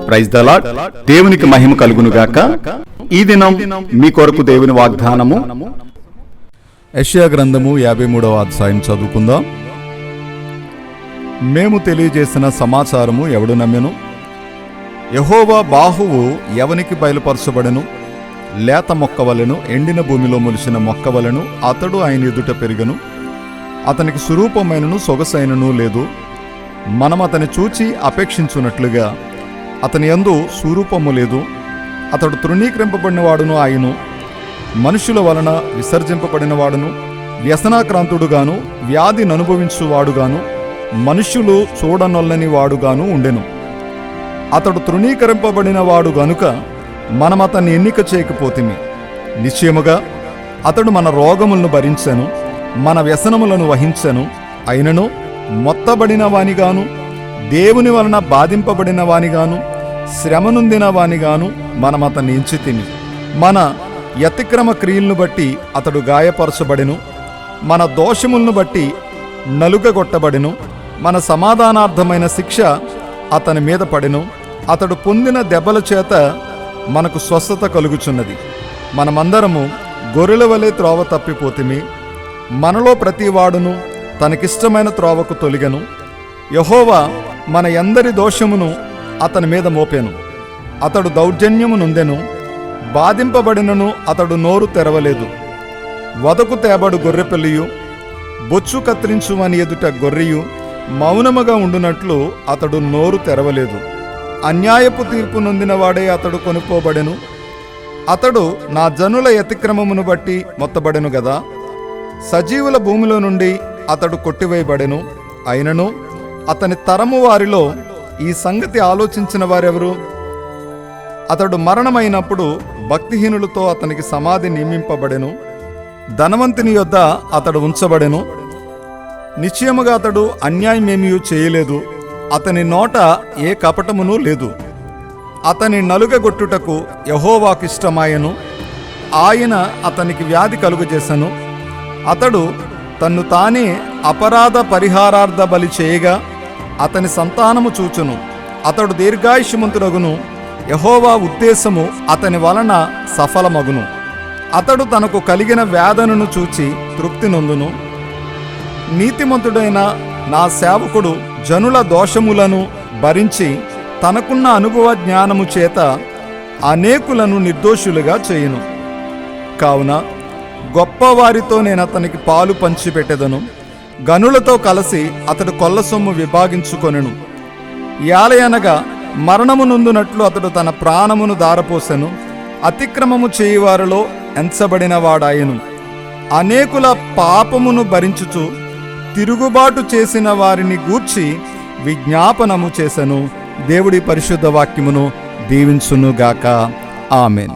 Praise the lord. దేవునికి మహిమ కలుగును గాక. ఈ దినం మీ కొరకు దేవుని వాగ్దానము యెషయా గ్రంథము 53వ అధ్యాయం చదువుకుందాం. మేము తెలియజేసిన సమాచారము ఎవడు నమ్మెను? యెహోవా బాహువు ఎవనికి బయలుపరచబడెను? లేత మొక్కవలెను, ఎండిన భూమిలో మొలిచిన మొక్కవలెను అతడు ఆయన ఎదుట పెరిగెను. అతనికి స్వరూపమైనను సొగసైనను లేదు. మనం అతని చూచి అపేక్షించున్నట్లుగా అతని యందు స్వరూపము లేదు. అతడు తృణీకరింపబడినవాడును, ఆయను మనుషుల వలన విసర్జింపబడినవాడును, వ్యసనాక్రాంతుడుగాను వ్యాధి అనుభవించువాడుగాను మనుష్యులు చూడనొల్లని వాడుగాను ఉండెను. అతడు తృణీకరింపబడిన వాడు గనుక మనం అతన్ని ఎన్నిక చేయకపోతిమి. నిశ్చయముగా అతడు మన రోగములను భరించెను, మన వ్యసనములను వహించెను. అయినను మొత్తబడిన వానిగాను, దేవుని వలన బాధింపబడిన వానిగాను, శ్రమనుందిన వానిగాను మనం అతన్ని ఎంచితిమి. మన అతిక్రమ క్రియలను బట్టి అతడు గాయపరచబడెను, మన దోషములను బట్టి నలుగగొట్టబడెను. మన సమాధానార్థమైన శిక్ష అతని మీద పడెను. అతడు పొందిన దెబ్బల చేత మనకు స్వస్థత కలుగుచున్నది. మనమందరము గొర్రెల వలె త్రోవ తప్పిపోతిమి. మనలో ప్రతివాడును తనకిష్టమైన త్రోవకు తొలిగెను. యెహోవా మన అందరి దోషమును అతని మీద మోపెను. అతడు దౌర్జన్యము నొందెను, బాధింపబడినను అతడు నోరు తెరవలేదు. వదకు తేబడు గొర్రెపిల్లియు, బొచ్చు కత్తిరించువని ఎదుట గొర్రెయు మౌనముగా ఉండునట్లు అతడు నోరు తెరవలేదు. అన్యాయపు తీర్పు నొందినవాడే అతడు కొనుక్కోబడెను. అతడు నా జనుల అతిక్రమమును బట్టి మొత్తబడెను గదా. సజీవుల భూమిలో నుండి అతడు కొట్టివేయబడెను. అయినను అతని తరము వారిలో ఈ సంగతి ఆలోచించిన వారెవరు? అతడు మరణమైనప్పుడు భక్తిహీనులతో అతనికి సమాధి నియమింపబడెను. ధనవంతుని యొద్ద అతడు ఉంచబడెను. నిశ్చయముగా అతడు అన్యాయమేమీ చేయలేదు. అతని నోట ఏ కపటమును లేదు. అతని నలుగగొట్టుటకు యెహోవాకిష్టమాయెను. ఆయన అతనికి వ్యాధి కలుగజేసెను. అతడు తన్ను తానే అపరాధ పరిహారార్థ బలి చేయగా అతని సంతానము చూచును. అతడు దీర్ఘాయుష్మంతుడగును. యెహోవా ఉద్దేశము అతని వలన సఫలమగును. అతడు తనకు కలిగిన వేదనను చూచి తృప్తి నొందును. నీతిమంతుడైన నా సేవకుడు జనుల దోషములను భరించి తనకున్న అనుభవ జ్ఞానము చేత అనేకులను నిర్దోషులుగా చేయును. కావున గొప్పవారితో నేను అతనికి పాలు పంచిపెట్టెదను. గనులతో కలిసి అతడు కొల్ల సొమ్ము విభాగించుకొనెను. యాలయనగా మరణము నొందునట్లు అతడు తన ప్రాణమును దారపోసెను. అతిక్రమము చేయువారిలో ఎంచబడిన వాడాయను. అనేకుల పాపమును భరించుచు తిరుగుబాటు చేసిన వారిని గూర్చి విజ్ఞాపనము చేసెను. దేవుడి పరిశుద్ధ వాక్యమును దీవించునుగాక. ఆమెన్.